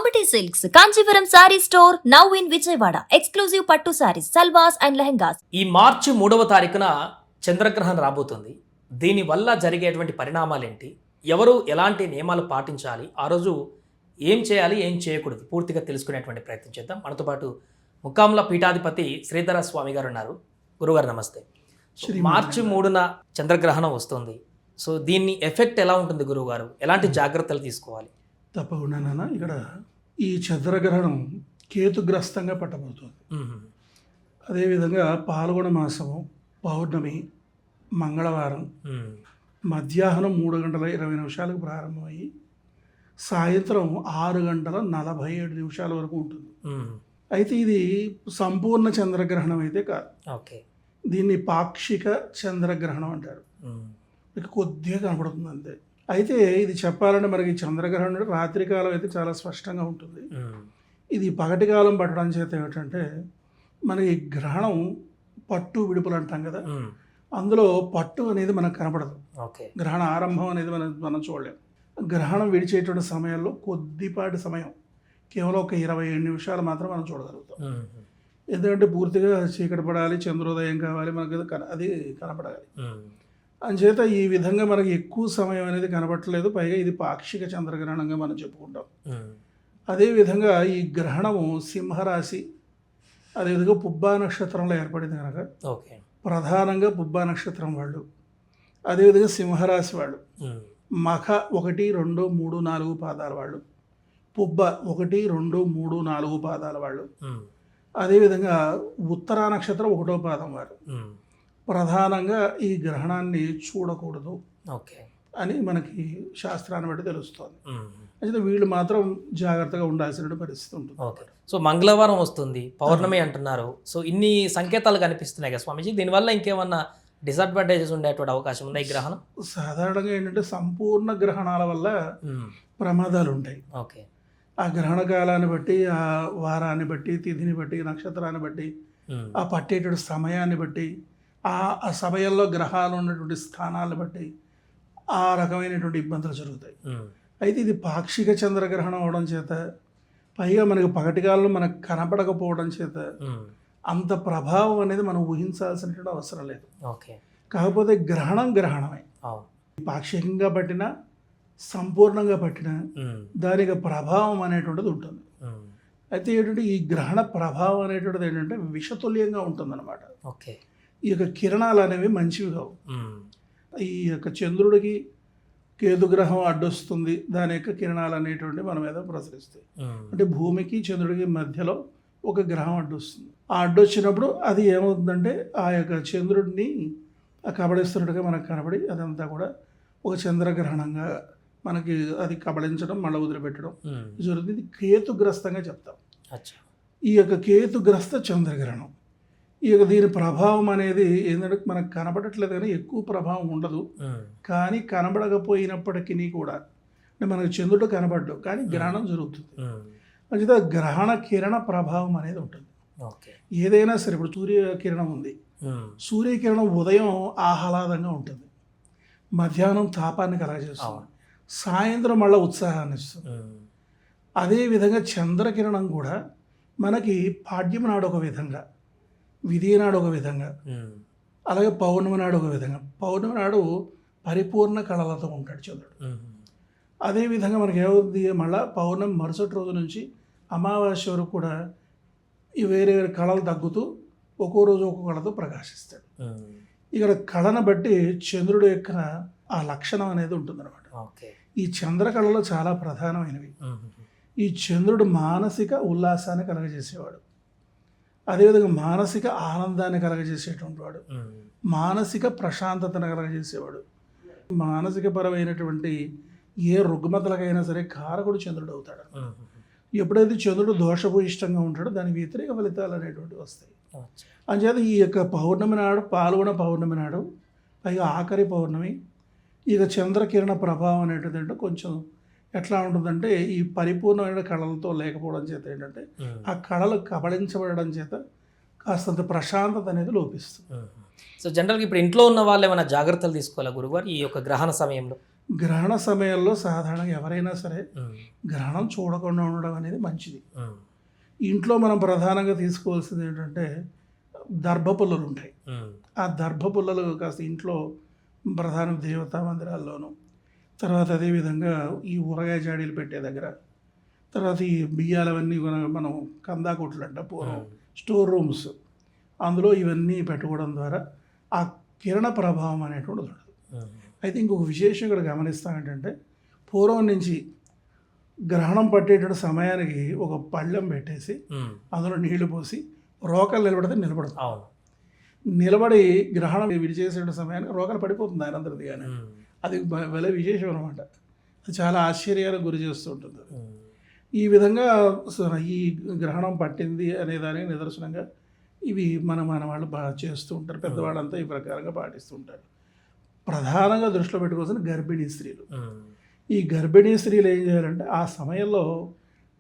Ambati Silks, Kanchipuram Saree Store, now in Vijayawada. Exclusive Pattu Sarees, Salwas and Lehengas. ఈ మార్చి 3వ తారీఖున చంద్రగ్రహణం రాబోతుంది. దీనివల్ల జరిగేటువంటి పరిణామాలేంటి, ఎవరు ఎలాంటి నియమాలు పాటించాలి, ఆ రోజు ఏం చేయాలి ఏం చేయకూడదు పూర్తిగా తెలుసుకునేటువంటి ప్రయత్నం చేద్దాం. మనతో పాటు ముక్కాముల పీఠాధిపతి శ్రీధర స్వామి గారు ఉన్నారు. గురుగారు నమస్తే. మార్చి 3న చంద్రగ్రహణం వస్తుంది. సో దీన్ని ఎఫెక్ట్ ఎలా ఉంటుంది గురువుగారు, ఎలాంటి జాగ్రత్తలు తీసుకోవాలి? తప్పకుండా నాన్న, ఇక్కడ ఈ చంద్రగ్రహణం కేతుగ్రస్తంగా పట్టబోతుంది. అదేవిధంగా పాల్గొన మాసము పౌర్ణమి మంగళవారం మధ్యాహ్నం 3:20 ప్రారంభమయ్యి సాయంత్రం 6:47 వరకు ఉంటుంది. అయితే ఇది సంపూర్ణ చంద్రగ్రహణం అయితే కాదు. ఓకే, దీన్ని పాక్షిక చంద్రగ్రహణం అంటారు. ఇక కొద్దిగా కనపడుతుంది అంతే. అయితే ఇది చెప్పాలంటే మనకి చంద్రగ్రహణం రాత్రి కాలం అయితే చాలా స్పష్టంగా ఉంటుంది. ఇది పగటి కాలం పట్టడం చేత ఏమిటంటే మనకి గ్రహణం పట్టు విడుపులు అంటాం కదా, అందులో పట్టు అనేది మనకు కనపడదు. గ్రహణ ఆరంభం అనేది మనం చూడలేం. గ్రహణం విడిచేటువంటి సమయంలో కొద్దిపాటి సమయం, కేవలం ఒక 27 నిమిషాలు మాత్రం మనం చూడగలుగుతాం. ఎందుకంటే పూర్తిగా చీకటి పడాలి, చంద్రోదయం కావాలి, మనకు అది కనపడాలి. అంచేత ఈ విధంగా మనకి ఎక్కువ సమయం అనేది కనపడట్లేదు. పైగా ఇది పాక్షిక చంద్రగ్రహణంగా మనం చెప్పుకుంటాం. అదేవిధంగా ఈ గ్రహణము సింహరాశి, అదేవిధంగా పుబ్బా నక్షత్రంలో ఏర్పడింది కనుక ప్రధానంగా పుబ్బా నక్షత్రం వాళ్ళు, అదేవిధంగా సింహరాశి వాళ్ళు, మఖ 1, 2, 3, 4 పాదాల వాళ్ళు, పుబ్బ 1, 2, 3, 4 పాదాల వాళ్ళు, అదేవిధంగా ఉత్తరా నక్షత్రం 1వ పాదం వారు ప్రధానంగా ఈ గ్రహణాన్ని చూడకూడదు అని మనకి శాస్త్రాన్ని బట్టి తెలుస్తోంది. అయితే వీళ్ళు మాత్రం జాగ్రత్తగా ఉండాల్సిన పరిస్థితి ఉంటుంది. ఓకే, సో మంగళవారం వస్తుంది, పౌర్ణమి అంటున్నారు. సో ఇన్ని సంకేతాలు కనిపిస్తున్నాయి కదా స్వామీజీ, దీనివల్ల ఇంకేమన్నా డిసడ్వాంటేజెస్ ఉండేటువంటి అవకాశం ఉంది ఈ గ్రహణం? సాధారణంగా ఏంటంటే సంపూర్ణ గ్రహణాల వల్ల ప్రమాదాలు ఉంటాయి. ఓకే, ఆ గ్రహణ కాలాన్ని బట్టి, ఆ వారాన్ని బట్టి, తిథిని బట్టి, నక్షత్రాన్ని బట్టి, ఆ పట్టేటువంటి సమయాన్ని బట్టి, ఆ సమయంలో గ్రహాలు ఉన్నటువంటి స్థానాలను బట్టి ఆ రకమైనటువంటి ఇబ్బందులు జరుగుతాయి. అయితే ఇది పాక్షిక చంద్రగ్రహణం అవడం చేత, పైగా మనకి పగటి కాలంలో మనకు కనపడకపోవడం చేత అంత ప్రభావం అనేది మనం ఊహించాల్సినటువంటి అవసరం లేదు. ఓకే, కాకపోతే గ్రహణమే పాక్షికంగా పట్టినా సంపూర్ణంగా పట్టినా దానికి ప్రభావం అనేటువంటిది ఉంటుంది. అయితే ఏంటంటే ఈ గ్రహణ ప్రభావం అనేటువంటిది ఏంటంటే విషతుల్యంగా ఉంటుంది అన్నమాట. ఓకే, ఈ యొక్క కిరణాలు అనేవి మంచివి కావు. ఈ యొక్క చంద్రుడికి కేతుగ్రహం అడ్డొస్తుంది, దాని యొక్క కిరణాలు అనేటువంటి మన మీద ప్రసరిస్తాయి. అంటే భూమికి చంద్రుడికి మధ్యలో ఒక గ్రహం అడ్డొస్తుంది. ఆ అడ్డొచ్చినప్పుడు అది ఏమవుతుందంటే ఆ యొక్క చంద్రుడిని కబళిస్తున్నట్టుగా మనకు కనబడి అదంతా కూడా ఒక చంద్రగ్రహణంగా మనకి అది కబళించడం, మళ్ళీ వదిలిపెట్టడం జరుగుతుంది. ఇది కేతుగ్రస్తంగా చెప్తాం. ఈ యొక్క కేతుగ్రస్త చంద్రగ్రహణం, ఈ యొక్క దీని ప్రభావం అనేది ఏంటంటే మనకు కనబడట్లేదు కానీ ఎక్కువ ప్రభావం ఉండదు. కానీ కనబడకపోయినప్పటికీ కూడా అంటే మనకు చంద్రుడు కనబడ్డు కానీ గ్రహణం జరుగుతుంది. అంటే గ్రహణ కిరణ ప్రభావం అనేది ఉంటుంది. ఏదైనా సరే, ఇప్పుడు సూర్యకిరణం ఉంది, సూర్యకిరణం ఉదయం ఆహ్లాదంగా ఉంటుంది, మధ్యాహ్నం తాపాన్ని కలగజేస్తుంది, సాయంత్రం మళ్ళీ ఉత్సాహాన్ని ఇస్తుంది. అదేవిధంగా చంద్రకిరణం కూడా మనకి పాడ్యం నాడు ఒక విధంగా, విధి నాడు ఒక విధంగా, అలాగే పౌర్ణమి నాడు ఒక విధంగా. పౌర్ణమి నాడు పరిపూర్ణ కళలతో ఉంటాడు చంద్రుడు. అదేవిధంగా మనకి ఏమవుతుంది, మళ్ళీ పౌర్ణమి మరుసటి రోజు నుంచి అమావాస్య వరకు కూడా ఈ వేరే వేరే కళలు తగ్గుతూ ఒక్కో రోజు ఒక్కో కళతో ప్రకాశిస్తాడు. ఇక్కడ కళను బట్టి చంద్రుడు యొక్క ఆ లక్షణం అనేది ఉంటుందన్నమాట. ఈ చంద్రకళలో చాలా ప్రధానమైనవి. ఈ చంద్రుడు మానసిక ఉల్లాసాన్ని కలగజేసేవాడు, అదేవిధంగా మానసిక ఆనందాన్ని కలగజేసేటువంటి వాడు, మానసిక ప్రశాంతతను కలగజేసేవాడు. మానసిక పరమైనటువంటి ఏ రుగ్మతలకైనా సరే కారకుడు చంద్రుడు అవుతాడు. ఎప్పుడైతే చంద్రుడు దోషభూయిష్టంగా ఉంటాడో దానికి వ్యతిరేక ఫలితాలు అనేటువంటివి వస్తాయి. అంచేత ఈ యొక్క పౌర్ణమి నాడు, పాల్గొన పౌర్ణమి నాడు, పైగా ఆఖరి పౌర్ణమి, ఇక చంద్రకిరణ ప్రభావం అనేటిది కొంచెం ఎట్లా ఉంటుందంటే ఈ పరిపూర్ణమైన కళలతో లేకపోవడం చేత ఏంటంటే ఆ కళలు కబళించబడడం చేత కాస్తంత ప్రశాంతత అనేది లోపిస్తుంది. సో జనరల్గా ఇప్పుడు ఇంట్లో ఉన్న వాళ్ళు ఏమైనా జాగ్రత్తలు తీసుకోవాలా గురుగారు ఈ యొక్క గ్రహణ సమయంలో? గ్రహణ సమయంలో సాధారణంగా ఎవరైనా సరే గ్రహణం చూడకుండా ఉండడం అనేది మంచిది. ఇంట్లో మనం ప్రధానంగా తీసుకోవాల్సింది ఏంటంటే దర్భపుల్లలు ఉంటాయి. ఆ దర్భపుల్లలు కాస్త ఇంట్లో ప్రధాన దేవతా మందిరాల్లోనూ, తర్వాత అదేవిధంగా ఈ ఊరగాయ జాడీలు పెట్టే దగ్గర, తర్వాత ఈ బియ్యాలవన్నీ మనం కందాకొట్లు అంట పూర్వం స్టోర్ రూమ్స్, అందులో ఇవన్నీ పెట్టుకోవడం ద్వారా ఆ కిరణ ప్రభావం అనేటువంటిది ఉండదు. అయితే ఇంకొక విశేషం ఇక్కడ గమనిస్తాం ఏంటంటే, పూర్వం నుంచి గ్రహణం పట్టేటువంటి సమయానికి ఒక పళ్ళెం పెట్టేసి అందులో నీళ్లు పోసి రోకలు నిలబడితే నిలబడదు. నిలబడి గ్రహణం విడిచేసే సమయానికి రోకలు పడిపోతుంది ఆయనందరిది. కానీ అది భలే విశేషం అనమాట. అది చాలా ఆశ్చర్యాలకు గురి చేస్తూ ఉంటుంది. ఈ విధంగా ఈ గ్రహణం పట్టింది అనే దానికి నిదర్శనంగా ఇవి మన వాళ్ళు బాగా చేస్తూ ఉంటారు. పెద్దవాళ్ళంతా ఈ ప్రకారంగా పాటిస్తూ ఉంటారు. ప్రధానంగా దృష్టిలో పెట్టుకోవాల్సిన గర్భిణీ స్త్రీలు. ఈ గర్భిణీ స్త్రీలు ఏం చేయాలంటే ఆ సమయంలో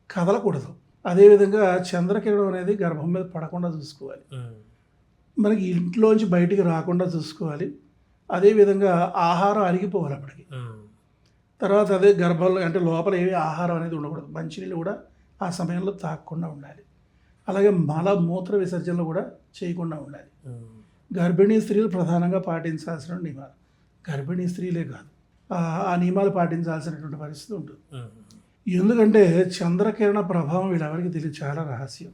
కదలకూడదు. అదేవిధంగా చంద్రకిరణం అనేది గర్భం మీద పడకుండా చూసుకోవాలి. మనకి ఇంట్లోంచి బయటికి రాకుండా చూసుకోవాలి. అదేవిధంగా ఆహారం అరిగిపోవాలి అప్పటికి. తర్వాత అదే గర్భంలో అంటే లోపల ఏవి ఆహారం అనేది ఉండకూడదు. మంచినీళ్ళు కూడా ఆ సమయంలో తాగకుండా ఉండాలి. అలాగే మూత్ర విసర్జనలు కూడా చేయకుండా ఉండాలి. గర్భిణీ స్త్రీలు ప్రధానంగా పాటించాల్సిన నియమాలు. గర్భిణీ స్త్రీలే కాదు, ఆ నియమాలు పాటించాల్సినటువంటి పరిస్థితి ఉంటుంది. ఎందుకంటే చంద్రకిరణ ప్రభావం వీళ్ళెవరికి తెలియదు, చాలా రహస్యం.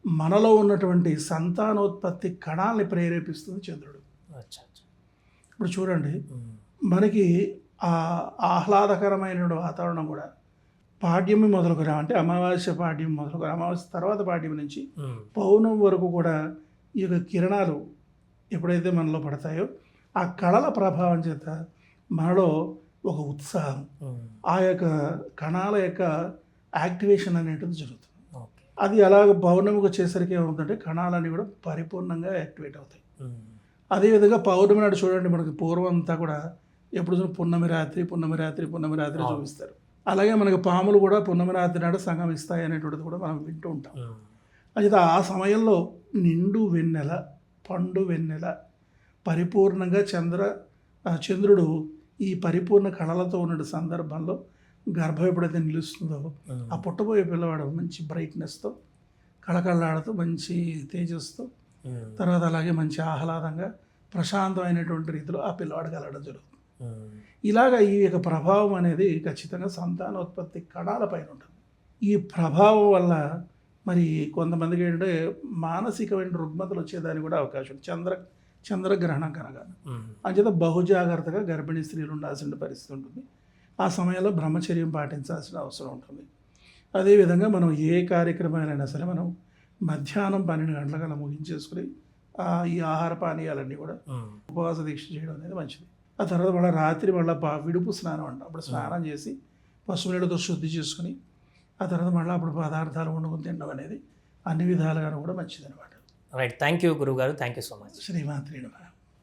మనలో ఉన్నటువంటి సంతానోత్పత్తి కణాలని ప్రేరేపిస్తుంది చంద్రుడు. ఇప్పుడు చూడండి, మనకి ఆ ఆహ్లాదకరమైన వాతావరణం కూడా పాడ్యమి మొదలుకొని, అంటే అమావాస్య పాడ్యం మొదలుకొని అమావాస్య తర్వాత పాడ్యం నుంచి పౌర్ణమి వరకు కూడా ఈ యొక్క కిరణాలు ఎప్పుడైతే మనలో పడతాయో ఆ కళల ప్రభావం చేత మనలో ఒక ఉత్సాహం, ఆ యొక్క కణాల యొక్క యాక్టివేషన్ అనేటిది జరుగుతుంది. అది అలాగ పౌర్ణమికి వచ్చేసరికి ఏమవుతుందంటే కణాలన్నీ కూడా పరిపూర్ణంగా యాక్టివేట్ అవుతాయి. అదేవిధంగా పౌర్ణమి నాడు చూడండి, మనకి పూర్వం అంతా కూడా ఎప్పుడు పున్నమి రాత్రి చూపిస్తారు. అలాగే మనకి పాములు కూడా పున్నమి రాత్రి నాడు సంగమిస్తాయి అనేటువంటిది కూడా మనం వింటూ ఉంటాం. అయితే ఆ సమయంలో నిండు వెన్నెల, పండు వెన్నెల, పరిపూర్ణంగా చంద్రుడు ఈ పరిపూర్ణ కళలతో ఉన్న సందర్భంలో గర్భం ఎప్పుడైతే నిలుస్తుందో ఆ పుట్టబోయే పిల్లవాడు మంచి బ్రైట్నెస్తో, కళకళలాడుతూ, మంచి తేజస్తో, తర్వాత అలాగే మంచి ఆహ్లాదంగా ప్రశాంతమైనటువంటి రీతిలో ఆ పిల్లవాడు కలగడం జరుగుతుంది. ఇలాగ ఈ యొక్క ప్రభావం అనేది ఖచ్చితంగా సంతానోత్పత్తి కణాల పైన ఉంటుంది. ఈ ప్రభావం వల్ల మరి కొంతమందికి ఏంటంటే మానసికమైన రుగ్మతలు వచ్చేదానికి కూడా అవకాశం ఉంది. చంద్రగ్రహణం కనుక అంచేత బహుజాగ్రత్తగా గర్భిణీ స్త్రీలు ఉండాల్సిన పరిస్థితి ఉంటుంది. ఆ సమయంలో బ్రహ్మచర్యం పాటించాల్సిన అవసరం ఉంటుంది. అదేవిధంగా మనం ఏ కార్యక్రమాలైనా సరే మనం మధ్యాహ్నం 12 గంటలకల్లా ముగించేసుకుని ఈ ఆహార పానీయాలన్నీ కూడా ఉపవాస దీక్ష చేయడం అనేది మంచిది. ఆ తర్వాత మళ్ళీ రాత్రి విడుపు స్నానం అంట, అప్పుడు స్నానం చేసి పసుపు నీళ్ళతో శుద్ధి చేసుకుని ఆ తర్వాత మళ్ళీ అప్పుడు పదార్థాలు వండుకొని తినడం అనేది అన్ని విధాలుగా కూడా మంచిది అనమాట. రైట్, థ్యాంక్ యూ గురువు గారు, థ్యాంక్ యూ సో మచ్. శ్రీమాత్రి నమః.